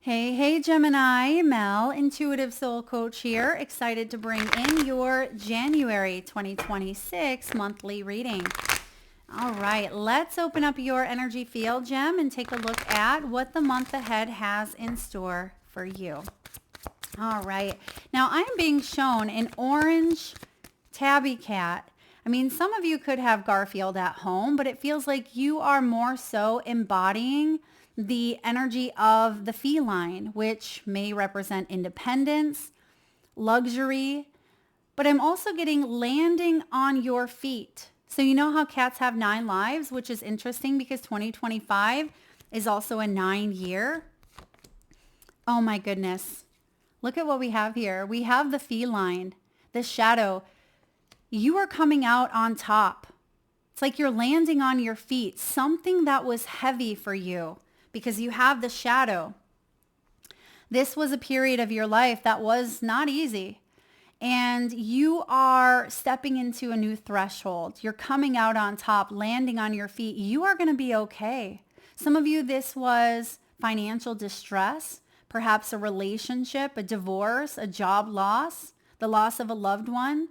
Hey, Gemini, Mel, Intuitive Soul Coach here. Excited to bring in your January 2026 monthly reading. All right, let's open up your energy field, Gem, and take a look at what the month ahead has in store for you. All right, now I am being shown an orange tabby cat. I mean, some of you could have Garfield at home, but it feels like you are more so embodying the energy of the feline, which may represent independence, luxury, but I'm also getting landing on your feet. So you know how cats have 9 lives, which is interesting because 2025 is also a 9 year. Oh my goodness. Look at what we have here. We have the feline, the shadow. You are coming out on top. It's like you're landing on your feet, something that was heavy for you because you have the shadow. This was a period of your life that was not easy. And you are stepping into a new threshold. You're coming out on top, landing on your feet. You are going to be okay. Some of you, this was financial distress, perhaps a relationship, a divorce, a job loss, the loss of a loved one.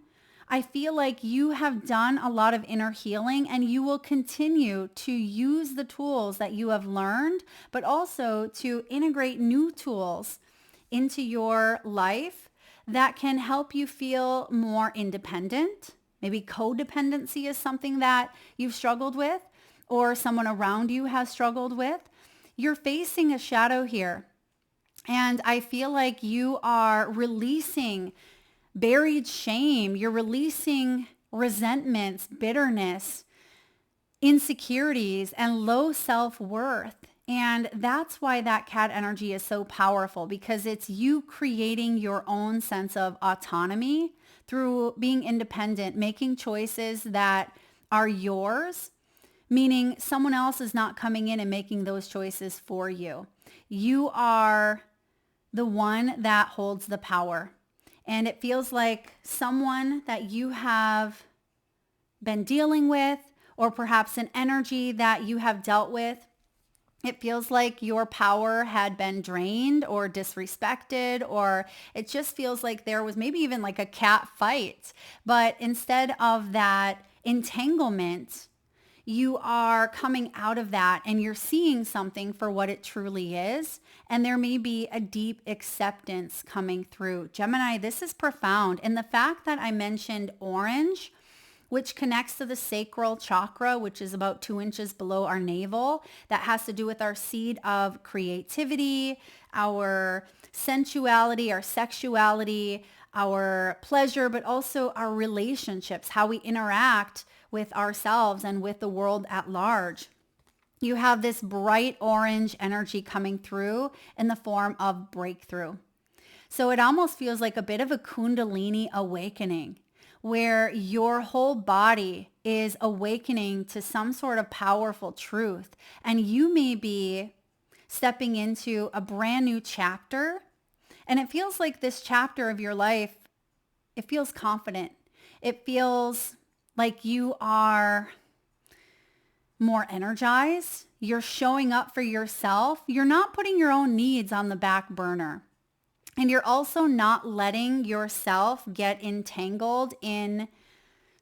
I feel like you have done a lot of inner healing and you will continue to use the tools that you have learned, but also to integrate new tools into your life that can help you feel more independent. Maybe codependency is something that you've struggled with or someone around you has struggled with. You're facing a shadow here. And I feel like you are releasing buried shame. You're releasing resentments, bitterness, insecurities, and low self-worth. And that's why that cat energy is so powerful, because it's you creating your own sense of autonomy through being independent, making choices that are yours, meaning someone else is not coming in and making those choices for you. You are the one that holds the power. And it feels like someone that you have been dealing with, or perhaps an energy that you have dealt with. It feels like your power had been drained or disrespected, or it just feels like there was maybe even like a cat fight. But instead of that entanglement, you are coming out of that and you're seeing something for what it truly is. And there may be a deep acceptance coming through. Gemini, this is profound. And the fact that I mentioned orange, which connects to the sacral chakra, which is about 2 inches below our navel, that has to do with our seed of creativity, our sensuality, our sexuality, our pleasure, but also our relationships, how we interact with ourselves and with the world at large. You have this bright orange energy coming through in the form of breakthrough. So it almost feels like a bit of a Kundalini awakening, where your whole body is awakening to some sort of powerful truth. And you may be stepping into a brand new chapter. And it feels like this chapter of your life, it feels confident. It feels like you are more energized. You're showing up for yourself. You're not putting your own needs on the back burner. And you're also not letting yourself get entangled in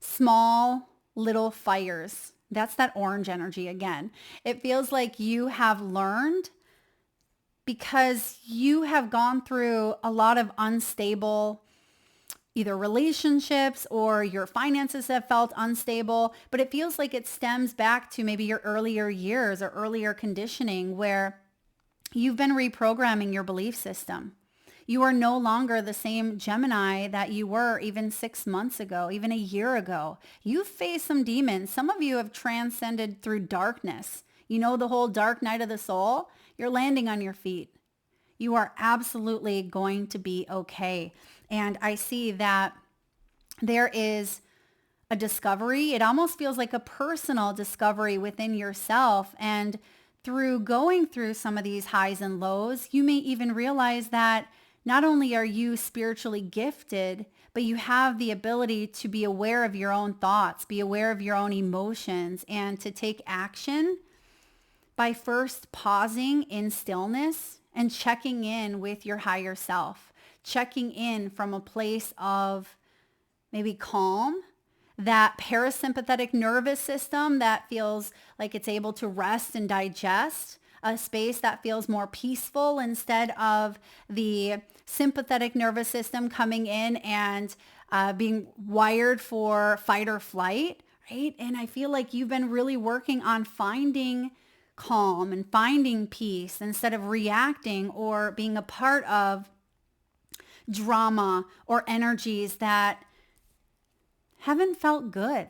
small little fires. That's that orange energy again. It feels like you have learned, because you have gone through a lot of unstable either relationships or your finances have felt unstable, but it feels like it stems back to maybe your earlier years or earlier conditioning where you've been reprogramming your belief system. You are no longer the same Gemini that you were even 6 months ago, even a year ago. You've faced some demons. Some of you have transcended through darkness. You know, the whole dark night of the soul. You're landing on your feet. You are absolutely going to be okay. And I see that there is a discovery. It almost feels like a personal discovery within yourself. And through going through some of these highs and lows, you may even realize that not only are you spiritually gifted, but you have the ability to be aware of your own thoughts, be aware of your own emotions, and to take action by first pausing in stillness and checking in with your higher self, checking in from a place of maybe calm, that parasympathetic nervous system that feels like it's able to rest and digest, a space that feels more peaceful instead of the sympathetic nervous system coming in and being wired for fight or flight, right? And I feel like you've been really working on finding calm and finding peace instead of reacting or being a part of drama or energies that haven't felt good,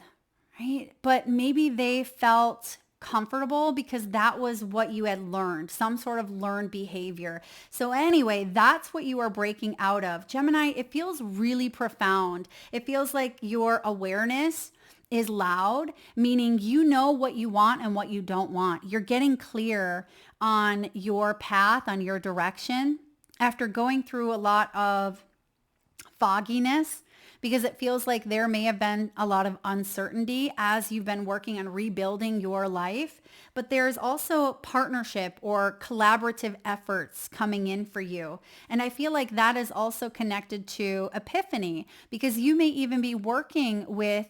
right? But maybe they felt comfortable because that was what you had learned, some sort of learned behavior. So anyway, that's what you are breaking out of. Gemini, it feels really profound. It feels like your awareness is loud, meaning you know what you want and what you don't want. You're getting clear on your path, on your direction after going through a lot of fogginess, because it feels like there may have been a lot of uncertainty as you've been working on rebuilding your life. But there's also partnership or collaborative efforts coming in for you. And I feel like that is also connected to epiphany, because you may even be working with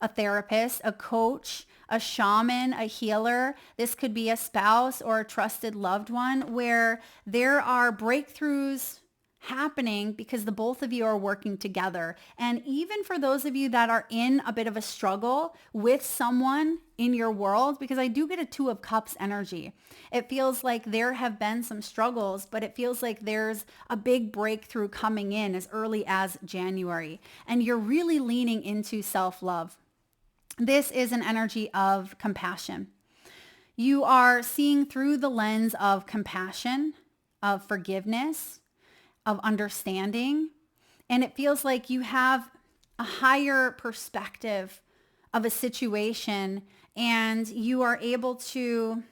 a therapist, a coach, a shaman, a healer. This could be a spouse or a trusted loved one where there are breakthroughs happening because the both of you are working together. And even for those of you that are in a bit of a struggle with someone in your world, because I do get a 2 of Cups energy. It feels like there have been some struggles, but it feels like there's a big breakthrough coming in as early as January. And you're really leaning into self-love. This is an energy of compassion. You are seeing through the lens of compassion, of forgiveness, of understanding. And it feels like you have a higher perspective of a situation and you are able to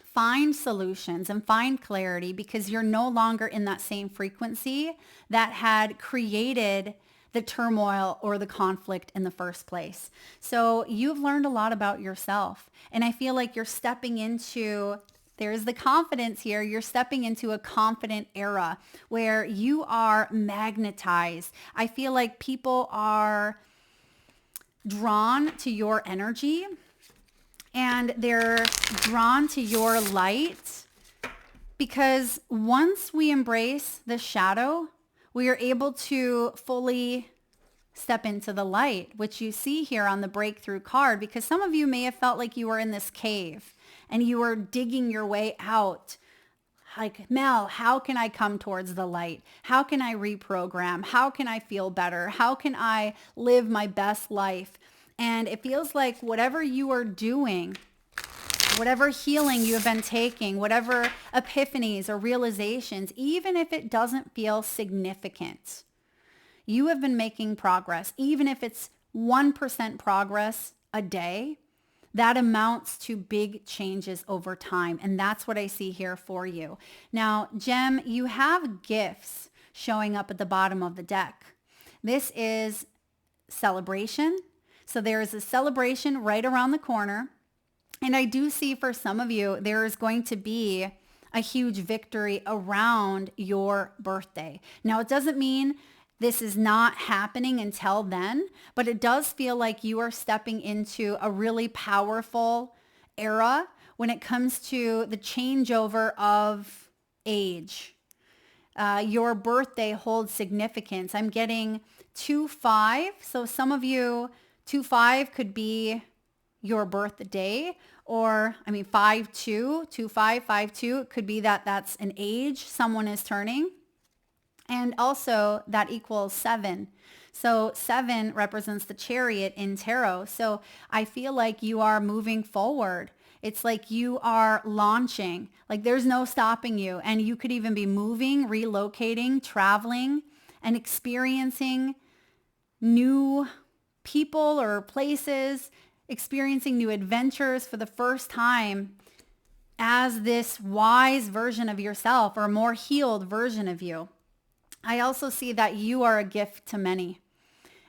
find solutions and find clarity because you're no longer in that same frequency that had created the turmoil or the conflict in the first place. So you've learned a lot about yourself. And I feel like you're stepping into, there's the confidence here. You're stepping into a confident era where you are magnetized. I feel like people are drawn to your energy and they're drawn to your light because once we embrace the shadow, we are able to fully step into the light, which you see here on the breakthrough card, because some of you may have felt like you were in this cave and you were digging your way out. Like, Mel, how can I come towards the light? How can I reprogram? How can I feel better? How can I live my best life? And it feels like whatever you are doing, whatever healing you have been taking, whatever epiphanies or realizations, even if it doesn't feel significant, you have been making progress. Even if it's 1% progress a day, that amounts to big changes over time. And that's what I see here for you. Now, Gem, you have gifts showing up at the bottom of the deck. This is celebration. So there is a celebration right around the corner. And I do see for some of you, there is going to be a huge victory around your birthday. Now, it doesn't mean this is not happening until then, but it does feel like you are stepping into a really powerful era when it comes to the changeover of age. Your birthday holds significance. I'm getting 2-5. So some of you, 2-5 could be your birthday, or 5-2, 2-5, 5-2. It could be that that's an age someone is turning. And also that equals 7. So 7 represents the Chariot in tarot. So I feel like you are moving forward. It's like you are launching, like there's no stopping you. And you could even be moving, relocating, traveling, and experiencing new people or places, experiencing new adventures for the first time as this wise version of yourself or a more healed version of you. I also see that you are a gift to many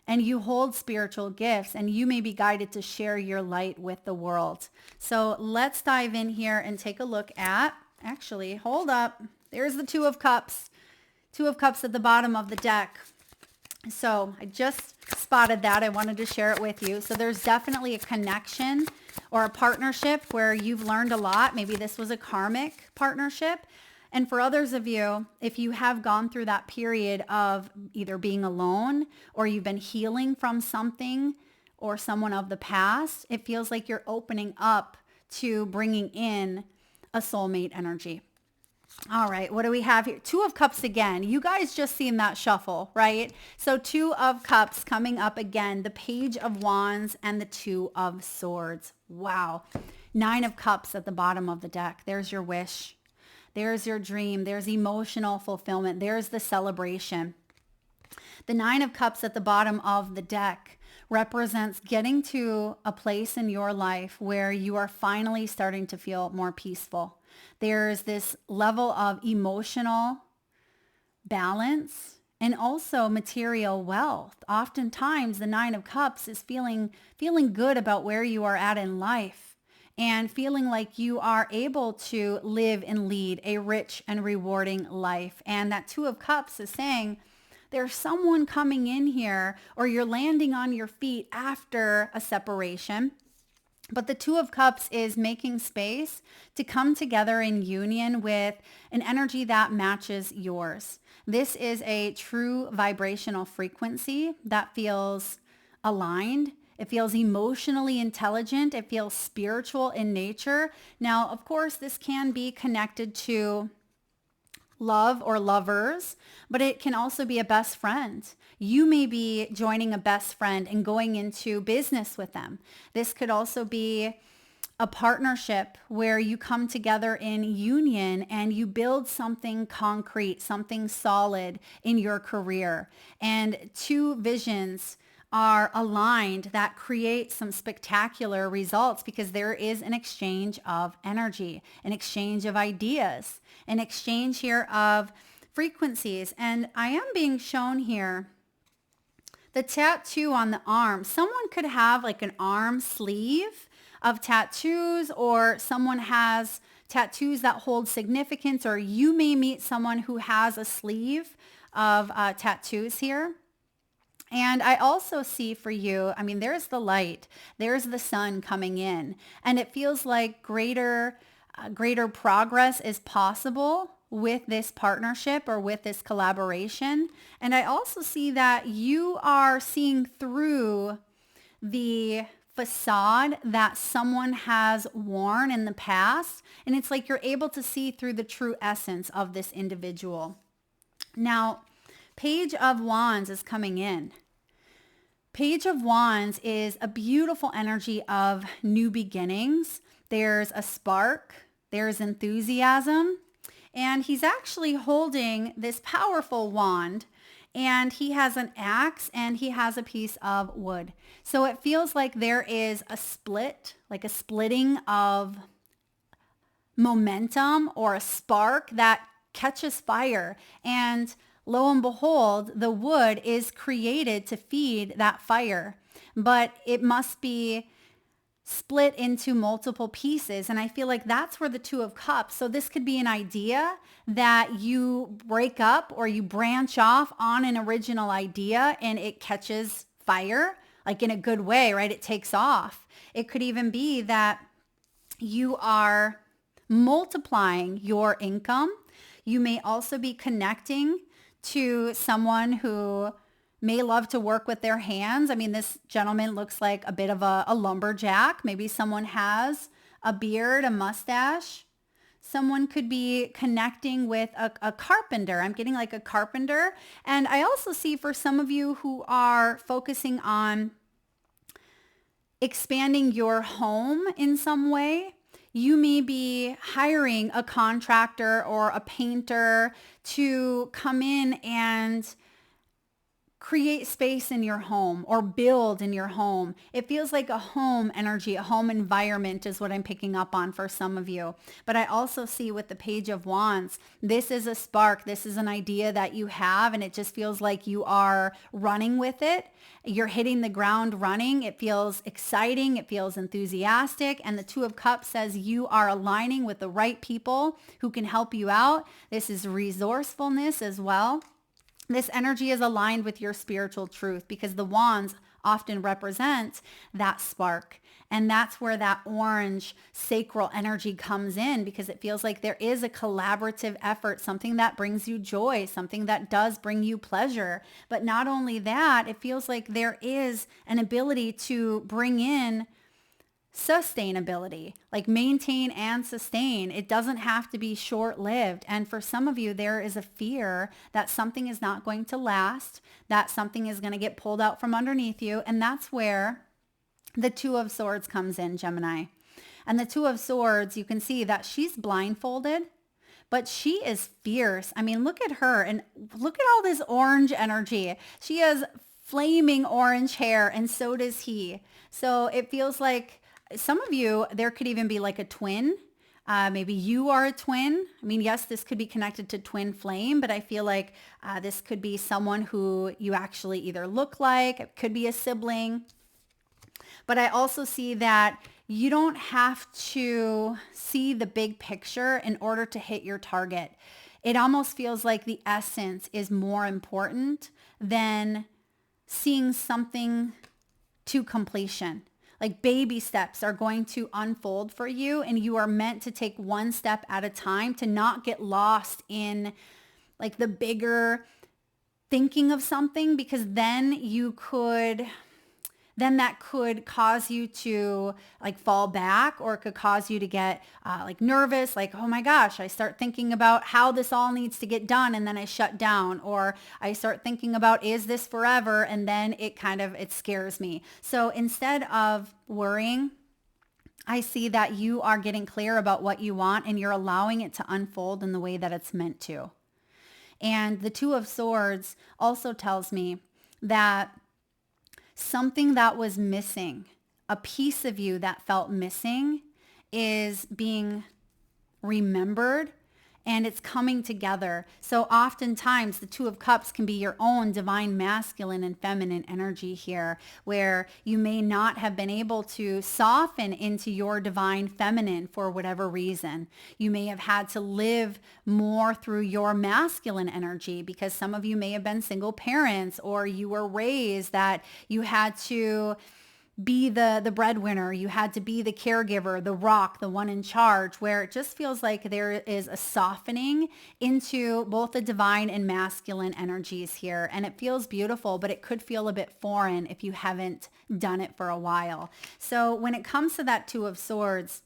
and you hold spiritual gifts and you may be guided to share your light with the world. So let's dive in here and take a look at, actually, hold up. There's the Two of Cups. Two of Cups at the bottom of the deck. So I just spotted that. I wanted to share it with you. So there's definitely a connection or a partnership where you've learned a lot. Maybe this was a karmic partnership. And for others of you, if you have gone through that period of either being alone or you've been healing from something or someone of the past, it feels like you're opening up to bringing in a soulmate energy. All right, what do we have here? Two of Cups again. You guys just seen that shuffle, right? So Two of Cups coming up again, the Page of Wands and the Two of Swords. Wow. Nine of Cups at the bottom of the deck. There's your wish. There's your dream. There's emotional fulfillment. There's the celebration. The Nine of Cups at the bottom of the deck represents getting to a place in your life where you are finally starting to feel more peaceful. There's this level of emotional balance and also material wealth. Oftentimes, the Nine of Cups is feeling good about where you are at in life and feeling like you are able to live and lead a rich and rewarding life. And that Two of Cups is saying, there's someone coming in here, or you're landing on your feet after a separation. But the Two of Cups is making space to come together in union with an energy that matches yours. This is a true vibrational frequency that feels aligned. It feels emotionally intelligent. It feels spiritual in nature. Now, of course, this can be connected to love or lovers, but it can also be a best friend. You may be joining a best friend and going into business with them. This could also be a partnership where you come together in union and you build something concrete, something solid in your career. And two visions are aligned that create some spectacular results because there is an exchange of energy, an exchange of ideas, an exchange here of frequencies. And I am being shown here the tattoo on the arm. Someone could have like an arm sleeve of tattoos, or someone has tattoos that hold significance, or you may meet someone who has a sleeve of tattoos here. And I also see for you, I mean, there's the light, there's the sun coming in, and it feels like greater progress is possible with this partnership or with this collaboration. And I also see that you are seeing through the facade that someone has worn in the past, and it's like you're able to see through the true essence of this individual. Now, Page of Wands is coming in. Page of Wands is a beautiful energy of new beginnings. There's a spark, there's enthusiasm, and he's actually holding this powerful wand, and he has an axe and he has a piece of wood. So it feels like there is a split, like a splitting of momentum or a spark that catches fire, and lo and behold, the wood is created to feed that fire, but it must be split into multiple pieces. And I feel like that's where the Two of Cups. So this could be an idea that you break up or you branch off on an original idea and it catches fire, like in a good way, right? It takes off. It could even be that you are multiplying your income. You may also be connecting to someone who may love to work with their hands. I mean, this gentleman looks like a bit of a lumberjack. Maybe someone has a beard, a mustache. Someone could be connecting with a carpenter. I'm getting like a carpenter. And I also see for some of you who are focusing on expanding your home in some way, you may be hiring a contractor or a painter to come in and create space in your home or build in your home. It feels like a home energy, a home environment is what I'm picking up on for some of you. But I also see with the Page of Wands, this is a spark. This is an idea that you have, and it just feels like you are running with it. You're hitting the ground running. It feels exciting. It feels enthusiastic. And the Two of Cups says you are aligning with the right people who can help you out. This is resourcefulness as well. This energy is aligned with your spiritual truth because the wands often represent that spark. And that's where that orange sacral energy comes in, because it feels like there is a collaborative effort, something that brings you joy, something that does bring you pleasure. But not only that, it feels like there is an ability to bring in sustainability, like maintain and sustain. It doesn't have to be short-lived. And for some of you, there is a fear that something is not going to last, that something is going to get pulled out from underneath you. And that's where the Two of Swords comes in, Gemini. And the Two of Swords, you can see that she's blindfolded, but she is fierce. I mean, look at her and look at all this orange energy. She has flaming orange hair, and so does he. So it feels like some of you, there could even be like a twin. Maybe you are a twin. I mean, yes, this could be connected to twin flame, but I feel like this could be someone who you actually either look like. It could be a sibling. But I also see that you don't have to see the big picture in order to hit your target. It almost feels like the essence is more important than seeing something to completion. Like baby steps are going to unfold for you, and you are meant to take one step at a time to not get lost in like the bigger thinking of something, because then that could cause you to like fall back, or it could cause you to get like nervous, like, oh my gosh, I start thinking about how this all needs to get done, and then I shut down, or I start thinking about, is this forever? And then it scares me. So instead of worrying, I see that you are getting clear about what you want, and you're allowing it to unfold in the way that it's meant to. And the Two of Swords also tells me that something that was missing, a piece of you that felt missing, is being remembered, and it's coming together. So oftentimes the Two of Cups can be your own divine masculine and feminine energy here, where you may not have been able to soften into your divine feminine for whatever reason. You may have had to live more through your masculine energy because some of you may have been single parents, or you were raised that you had to be the breadwinner. You had to be the caregiver, the rock, the one in charge, where it just feels like there is a softening into both the divine and masculine energies here. And it feels beautiful, but it could feel a bit foreign if you haven't done it for a while. So when it comes to that Two of Swords,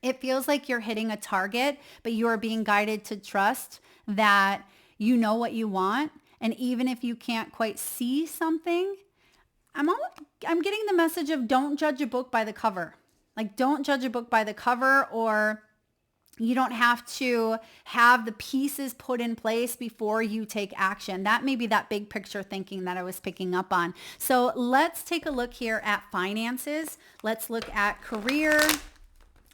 it feels like you're hitting a target, but you are being guided to trust that you know what you want. And even if you can't quite see something, I'm getting the message of don't judge a book by the cover. Like, don't judge a book by the cover, or you don't have to have the pieces put in place before you take action. That may be that big picture thinking that I was picking up on. So let's take a look here at finances. Let's look at career,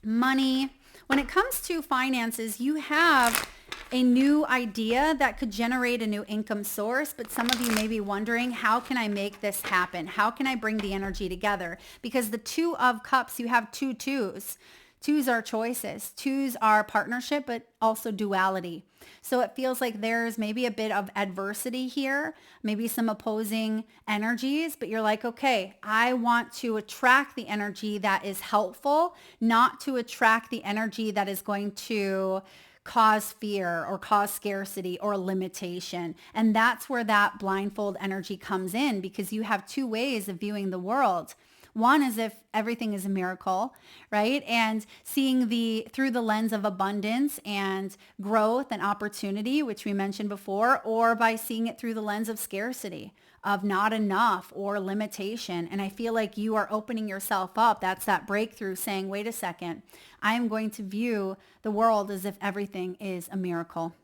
money. When it comes to finances, you have a new idea that could generate a new income source, but some of you may be wondering, how can I make this happen? How can I bring the energy together? Because the Two of Cups, you have two twos. Twos are choices. Twos are partnership, but also duality. So it feels like there's maybe a bit of adversity here, maybe some opposing energies, but you're like, okay, I want to attract the energy that is helpful, not to attract the energy that is going to cause fear or cause scarcity or limitation. And that's where that blindfold energy comes in, because you have two ways of viewing the world. One is if everything is a miracle, right? And seeing through the lens of abundance and growth and opportunity, which we mentioned before, or by seeing it through the lens of scarcity, of not enough or limitation. And I feel like you are opening yourself up. That's that breakthrough, saying, wait a second, I am going to view the world as if everything is a miracle.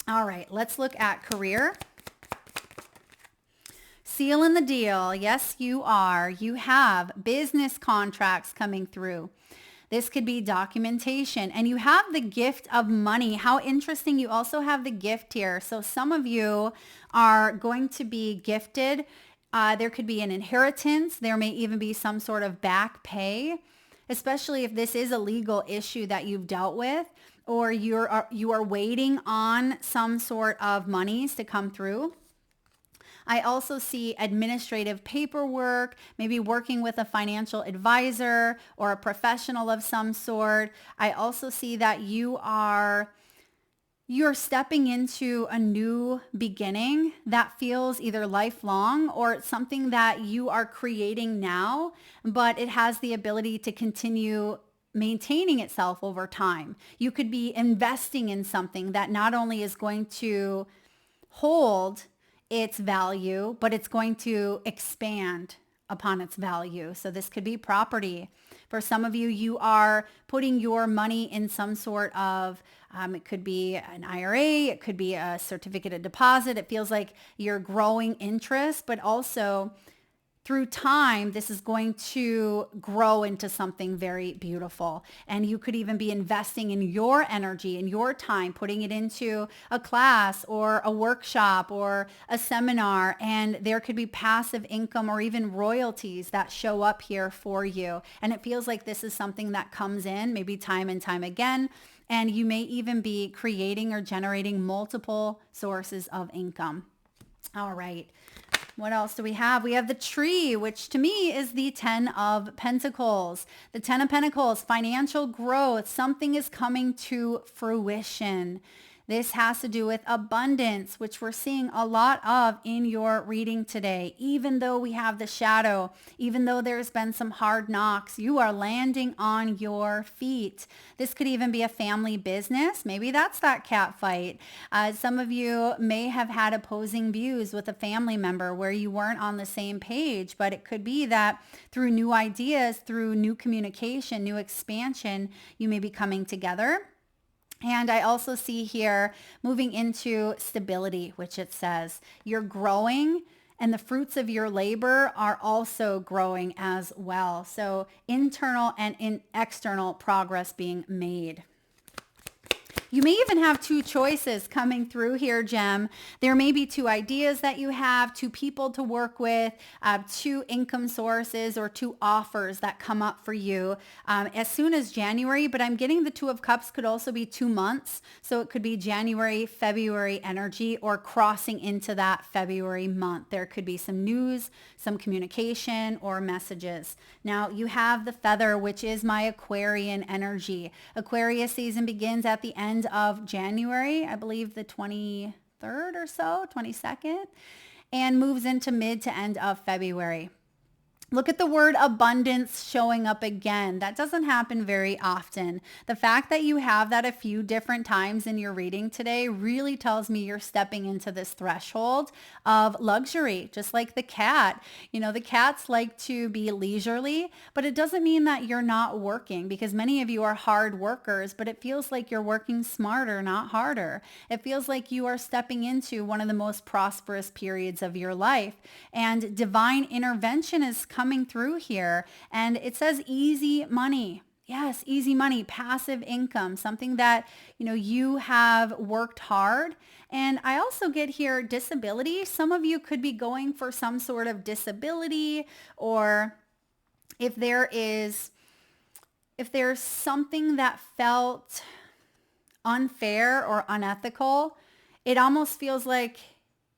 All right, let's look at career. Sealing the deal. Yes, you are. You have business contracts coming through. This could be documentation, and you have the gift of money. How interesting. You also have the gift here. So some of you are going to be gifted. There could be an inheritance. There may even be some sort of back pay, especially if this is a legal issue that you've dealt with, or you are waiting on some sort of monies to come through. I also see administrative paperwork, maybe working with a financial advisor or a professional of some sort. I also see that you're stepping into a new beginning that feels either lifelong or it's something that you are creating now, but it has the ability to continue maintaining itself over time. You could be investing in something that not only is going to hold its value, but it's going to expand upon its value. So this could be property. For some of you, you are putting your money in some sort of, it could be an IRA, it could be a certificate of deposit. It feels like you're growing interest, but also through time, this is going to grow into something very beautiful. And you could even be investing in your energy and your time, putting it into a class or a workshop or a seminar. And there could be passive income or even royalties that show up here for you. And it feels like this is something that comes in maybe time and time again. And you may even be creating or generating multiple sources of income. All right. What else do we have? We have the tree, which to me is the 10 of Pentacles. The 10 of Pentacles, financial growth. Something is coming to fruition. This has to do with abundance, which we're seeing a lot of in your reading today. Even though we have the shadow, even though there's been some hard knocks, you are landing on your feet. This could even be a family business. Maybe that's that cat fight. Some of you may have had opposing views with a family member where you weren't on the same page, but it could be that through new ideas, through new communication, new expansion, you may be coming together. And I also see here moving into stability, which it says you're growing and the fruits of your labor are also growing as well. So internal and external progress being made. You may even have two choices coming through here, Gem. There may be two ideas that you have, two people to work with, two income sources or two offers that come up for you as soon as January. But I'm getting the Two of Cups could also be 2 months. So it could be January, February energy or crossing into that February month. There could be some news, some communication or messages. Now you have the feather, which is my Aquarian energy. Aquarius season begins at the end of January, I believe the 23rd or so, 22nd, and moves into mid to end of February. Look at the word abundance showing up again. That doesn't happen very often. The fact that you have that a few different times in your reading today really tells me you're stepping into this threshold of luxury, just like the cat. You know, the cats like to be leisurely, but it doesn't mean that you're not working because many of you are hard workers, but it feels like you're working smarter, not harder. It feels like you are stepping into one of the most prosperous periods of your life, and divine intervention is coming through here. And it says easy money. Yes, easy money, passive income, something that, you know, you have worked hard. And I also get here disability. Some of you could be going for some sort of disability, or if there's something that felt unfair or unethical, it almost feels like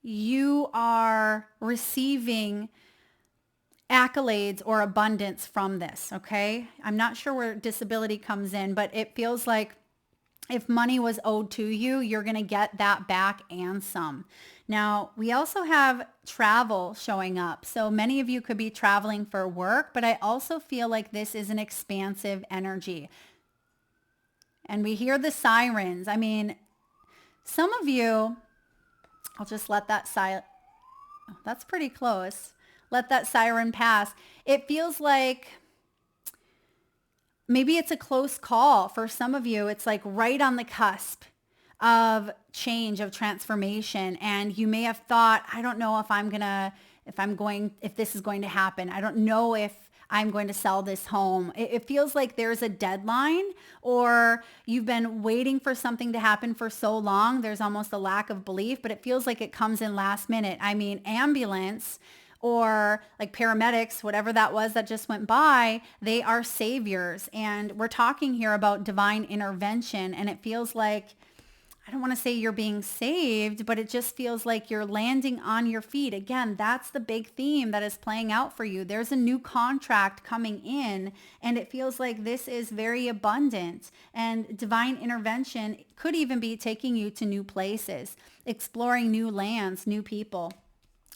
you are receiving accolades or abundance from this, okay? I'm not sure where disability comes in, but it feels like if money was owed to you, you're going to get that back and some. Now, we also have travel showing up. So many of you could be traveling for work, but I also feel like this is an expansive energy. And we hear the sirens. I mean, some of you, I'll just let that that's pretty close. Let that siren pass. It feels like maybe it's a close call. For some of you, it's like right on the cusp of change, of transformation. And you may have thought, I don't know if I'm going to if this is going to happen. I don't know if I'm going to sell this home. It feels like there's a deadline, or you've been waiting for something to happen for so long. There's almost a lack of belief, but it feels like it comes in last minute. I mean, ambulance or like paramedics, whatever that was that just went by, they are saviors. And we're talking here about divine intervention. And it feels like, I don't want to say you're being saved, but it just feels like you're landing on your feet. Again, that's the big theme that is playing out for you. There's a new contract coming in, and it feels like this is very abundant. And divine intervention could even be taking you to new places, exploring new lands, new people.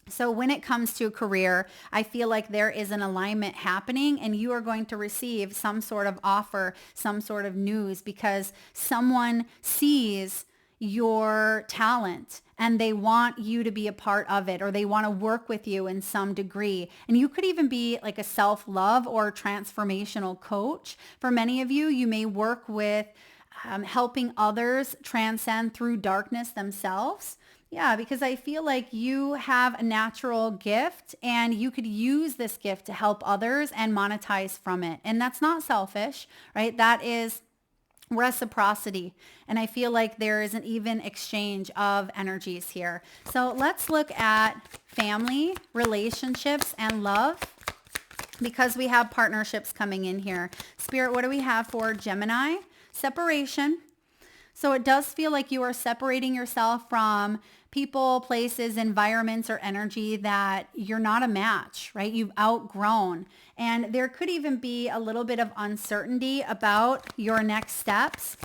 So when it comes to a career, I feel like there is an alignment happening, and you are going to receive some sort of offer, some sort of news, because someone sees your talent and they want you to be a part of it, or they want to work with you in some degree. And you could even be like a self-love or transformational coach. For many of you, you may work with helping others transcend through darkness themselves. Yeah, because I feel like you have a natural gift, and you could use this gift to help others and monetize from it. And that's not selfish, right? That is reciprocity. And I feel like there is an even exchange of energies here. So let's look at family, relationships, and love, because we have partnerships coming in here. Spirit, what do we have for Gemini? Separation. So it does feel like you are separating yourself from people, places, environments, or energy that you're not a match, right? You've outgrown. And there could even be a little bit of uncertainty about your next steps.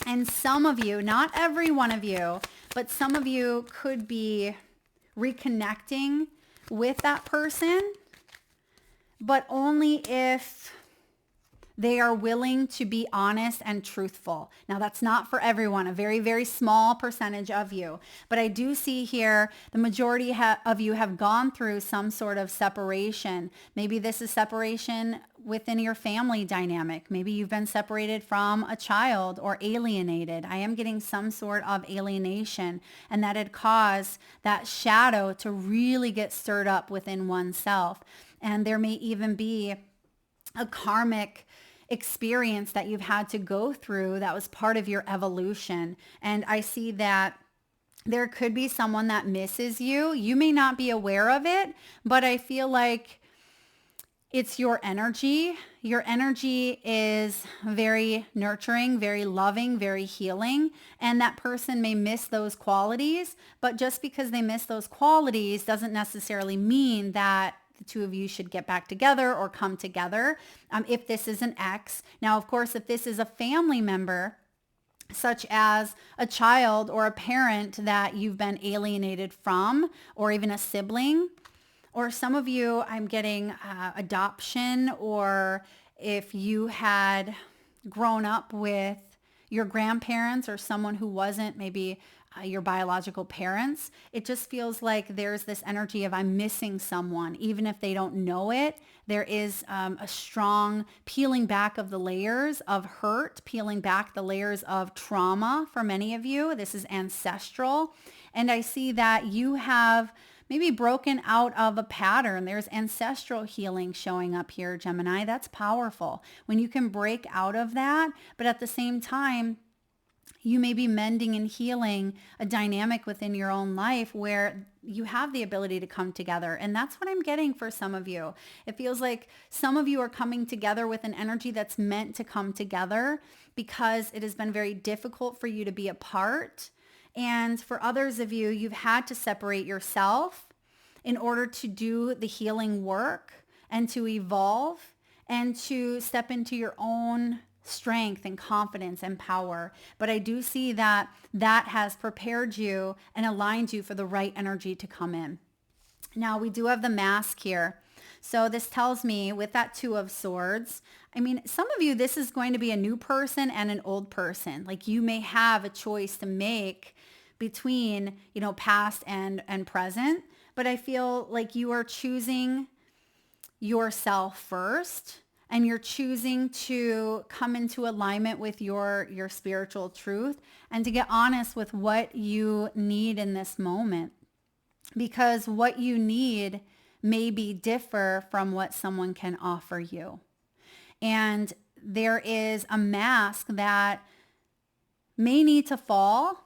And some of you, not every one of you, but some of you could be reconnecting with that person, but only if they are willing to be honest and truthful. Now, that's not for everyone, a very, very small percentage of you. But I do see here the majority of you have gone through some sort of separation. Maybe this is separation within your family dynamic. Maybe you've been separated from a child or alienated. I am getting some sort of alienation, and that had caused that shadow to really get stirred up within oneself. And there may even be a karmic experience that you've had to go through that was part of your evolution. And I see that there could be someone that misses you. You may not be aware of it, but I feel like it's your energy. Your energy is very nurturing, very loving, very healing. And that person may miss those qualities, but just because they miss those qualities doesn't necessarily mean that the two of you should get back together or come together. If this is an ex. Now, of course, if this is a family member, such as a child or a parent that you've been alienated from, or even a sibling, or some of you, I'm getting adoption, or if you had grown up with your grandparents or someone who wasn't maybe your biological parents, it just feels like there's this energy of I'm missing someone. Even if they don't know it, there is a strong peeling back of the layers of hurt, peeling back the layers of trauma for many of you. This is ancestral. And I see that you have maybe broken out of a pattern. There's ancestral healing showing up here, Gemini. That's powerful when you can break out of that, but at the same time, you may be mending and healing a dynamic within your own life where you have the ability to come together. And that's what I'm getting for some of you. It feels like some of you are coming together with an energy that's meant to come together because it has been very difficult for you to be apart. And for others of you, you've had to separate yourself in order to do the healing work and to evolve and to step into your own strength and confidence and power. But I do see that that has prepared you and aligned you for the right energy to come in. Now we do have the mask here. So this tells me with that Two of Swords, I mean, some of you, this is going to be a new person and an old person. Like you may have a choice to make between, past and present. But I feel like you are choosing yourself first. And you're choosing to come into alignment with your spiritual truth and to get honest with what you need in this moment. because what you need may be differ from what someone can offer you. And there is a mask that may need to fall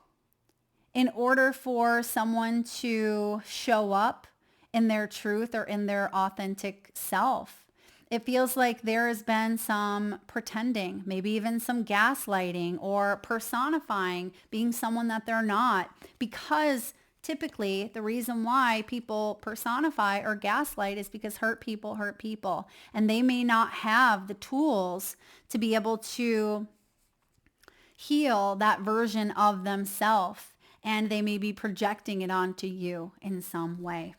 in order for someone to show up in their truth or in their authentic self. It feels like there has been some pretending, maybe even some gaslighting or personifying, being someone that they're not, because typically the reason why people personify or gaslight is because hurt people, and they may not have the tools to be able to heal that version of themselves, and they may be projecting it onto you in some way.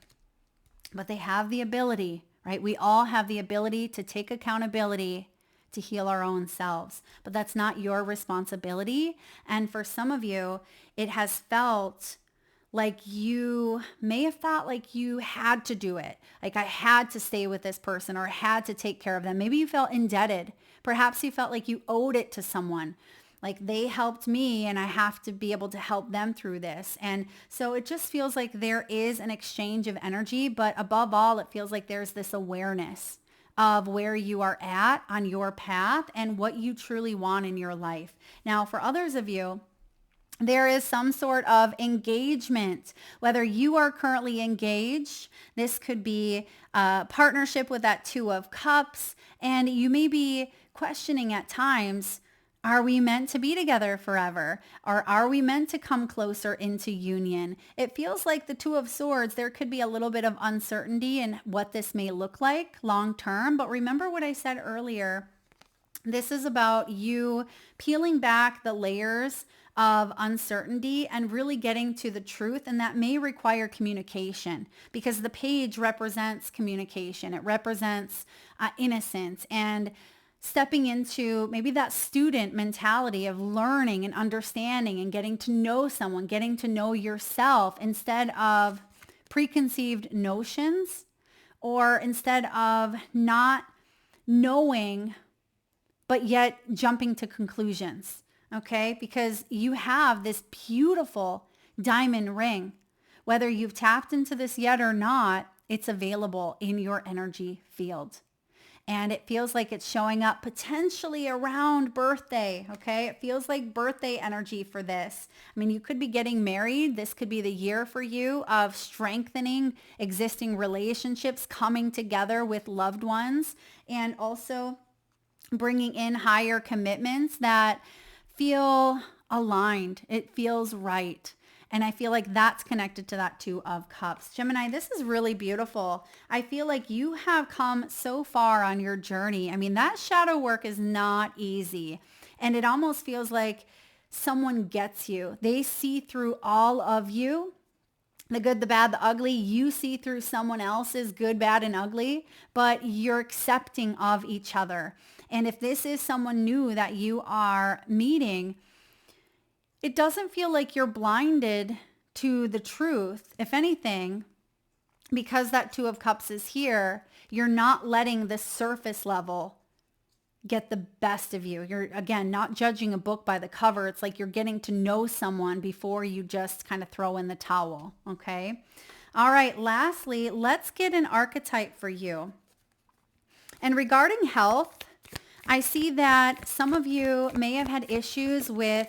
But they have the ability, right? We all have the ability to take accountability to heal our own selves, but that's not your responsibility. And for some of you, it has felt like you may have felt like you had to do it. Like I had to stay with this person or had to take care of them. Maybe you felt indebted. Perhaps you felt like you owed it to someone. Like they helped me and I have to be able to help them through this. And so it just feels like there is an exchange of energy, but above all, it feels like there's this awareness of where you are at on your path and what you truly want in your life. Now, for others of you, there is some sort of engagement, whether you are currently engaged. This could be a partnership with that Two of Cups, and you may be questioning at times, are we meant to be together forever? Or are we meant to come closer into union? It feels like the Two of Swords, there could be a little bit of uncertainty in what this may look like long term. But remember what I said earlier. This is about you peeling back the layers of uncertainty and really getting to the truth. And that may require communication because the page represents communication. It represents innocence and stepping into maybe that student mentality of learning and understanding and getting to know someone, getting to know yourself instead of preconceived notions, or instead of not knowing but yet jumping to conclusions, okay? Because you have this beautiful diamond ring. Whether you've tapped into this yet or not, it's available in your energy field. And it feels like it's showing up potentially around birthday, okay? It feels like birthday energy for this. I mean, you could be getting married. This could be the year for you of strengthening existing relationships, coming together with loved ones, and also bringing in higher commitments that feel aligned. It feels right. And I feel like that's connected to that Two of Cups. Gemini, this is really beautiful. I feel like you have come so far on your journey. I mean, that shadow work is not easy. And it almost feels like someone gets you. They see through all of you. The good, the bad, the ugly. You see through someone else's good, bad, and ugly, but you're accepting of each other. And if this is someone new that you are meeting, it doesn't feel like you're blinded to the truth. If anything, because that Two of Cups is here, you're not letting the surface level get the best of you. You're, again, not judging a book by the cover. It's like you're getting to know someone before you just kind of throw in the towel, okay? All right, lastly, let's get an archetype for you. And regarding health, I see that some of you may have had issues with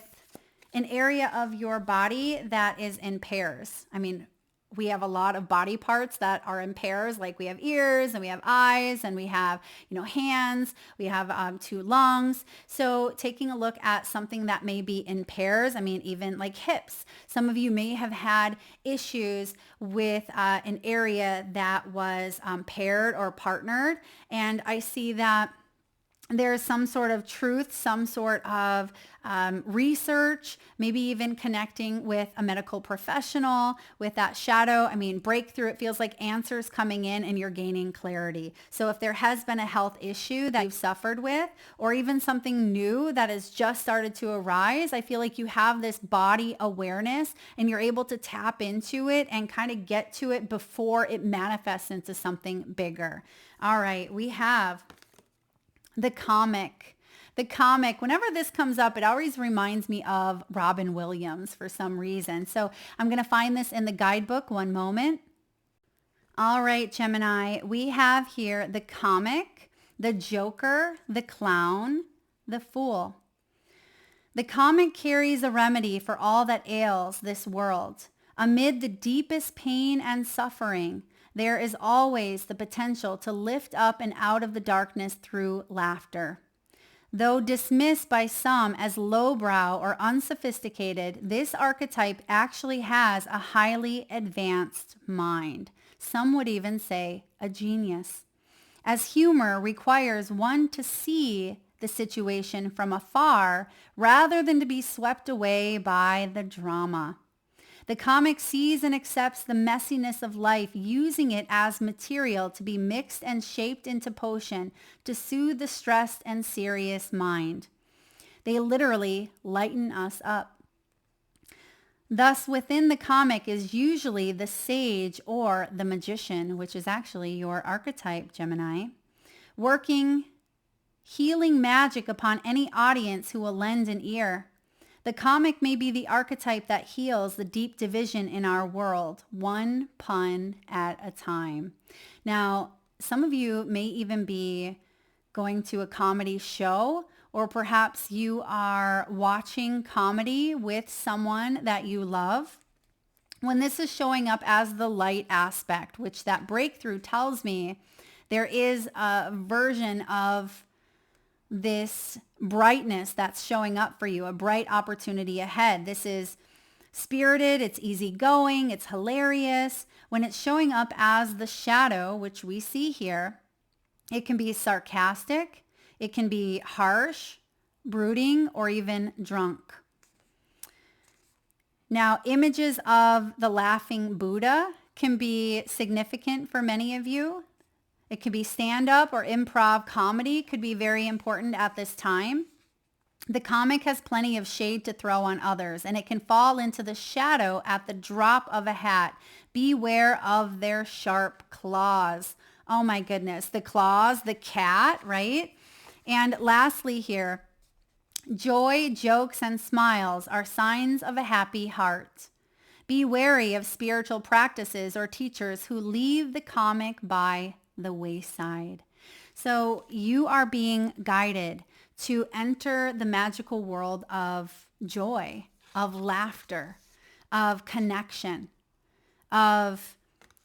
an area of your body that is in pairs. I mean, we have a lot of body parts that are in pairs, like we have ears and we have eyes and we have, hands, we have 2 lungs. So taking a look at something that may be in pairs, I mean, even like hips. Some of you may have had issues with an area that was paired or partnered. And I see that there's some sort of truth, some sort of research, maybe even connecting with a medical professional with that shadow. I mean, breakthrough, it feels like answers coming in and you're gaining clarity. So if there has been a health issue that you've suffered with, or even something new that has just started to arise, I feel like you have this body awareness and you're able to tap into it and kind of get to it before it manifests into something bigger. All right, we have the comic. Whenever this comes up, it always reminds me of Robin Williams for some reason. So I'm going to find this in the guidebook. One moment. All right, Gemini, we have here the comic, the joker, the clown, the fool. The comic carries a remedy for all that ails this world. Amid the deepest pain and suffering, there is always the potential to lift up and out of the darkness through laughter. Though dismissed by some as lowbrow or unsophisticated, this archetype actually has a highly advanced mind. Some would even say a genius. As humor requires one to see the situation from afar rather than to be swept away by the drama. The comic sees and accepts the messiness of life, using it as material to be mixed and shaped into potion to soothe the stressed and serious mind. They literally lighten us up. Thus, within the comic is usually the sage or the magician, which is actually your archetype, Gemini, working healing magic upon any audience who will lend an ear. The comic may be the archetype that heals the deep division in our world, one pun at a time. Now, some of you may even be going to a comedy show, or perhaps you are watching comedy with someone that you love. When this is showing up as the light aspect, which that breakthrough tells me there is a version of this brightness that's showing up for you, a bright opportunity ahead. This is spirited, it's easygoing, it's hilarious. When it's showing up as the shadow, which we see here, it can be sarcastic, it can be harsh, brooding, or even drunk. Now, images of the laughing Buddha can be significant for many of you. It could be stand-up or improv comedy, could be very important at this time. The comic has plenty of shade to throw on others, and it can fall into the shadow at the drop of a hat. Beware of their sharp claws. Oh my goodness, the claws, the cat, right? And lastly here, joy, jokes, and smiles are signs of a happy heart. Be wary of spiritual practices or teachers who leave the comic by the wayside. So you are being guided to enter the magical world of joy, of laughter, of connection, of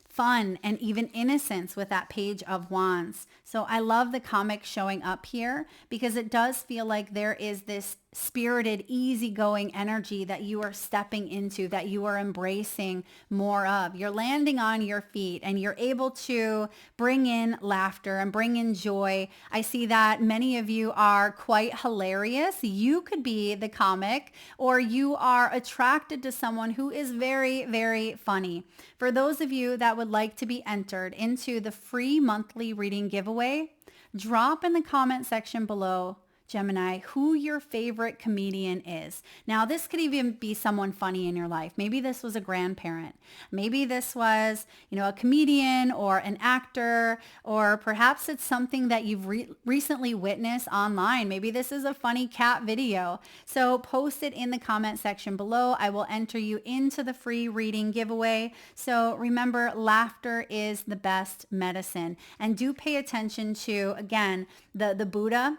fun, and even innocence with that Page of Wands. So I love the comic showing up here because it does feel like there is this spirited, easygoing energy that you are stepping into, that you are embracing more of. You're landing on your feet and you're able to bring in laughter and bring in joy. I see that many of you are quite hilarious. You could be the comic, or you are attracted to someone who is very, very funny. For those of you that would like to be entered into the free monthly reading giveaway, drop in the comment section below, Gemini, who your favorite comedian is. Now, this could even be someone funny in your life. Maybe this was a grandparent. Maybe this was, a comedian or an actor, or perhaps it's something that you've recently witnessed online. Maybe this is a funny cat video. So post it in the comment section below. I will enter you into the free reading giveaway. So remember, laughter is the best medicine. And do pay attention to, again, the Buddha,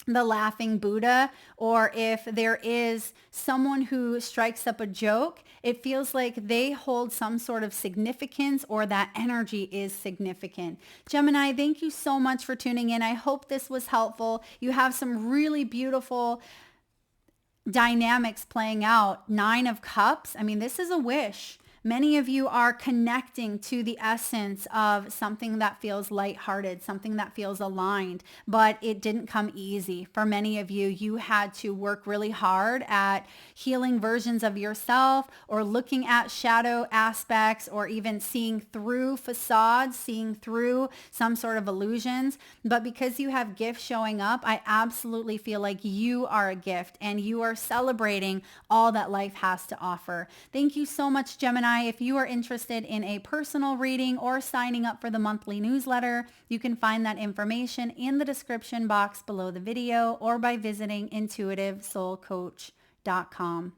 the laughing Buddha, or if there is someone who strikes up a joke, it feels like they hold some sort of significance, or that energy is significant. Gemini, thank you so much for tuning in. I hope this was helpful. You have some really beautiful dynamics playing out. 9 of Cups. I mean, this is a wish. Many of you are connecting to the essence of something that feels lighthearted, something that feels aligned, but it didn't come easy. For many of you, you had to work really hard at healing versions of yourself, or looking at shadow aspects, or even seeing through facades, seeing through some sort of illusions. But because you have gifts showing up, I absolutely feel like you are a gift and you are celebrating all that life has to offer. Thank you so much, Gemini. If you are interested in a personal reading or signing up for the monthly newsletter, you can find that information in the description box below the video, or by visiting intuitivesoulcoach.com.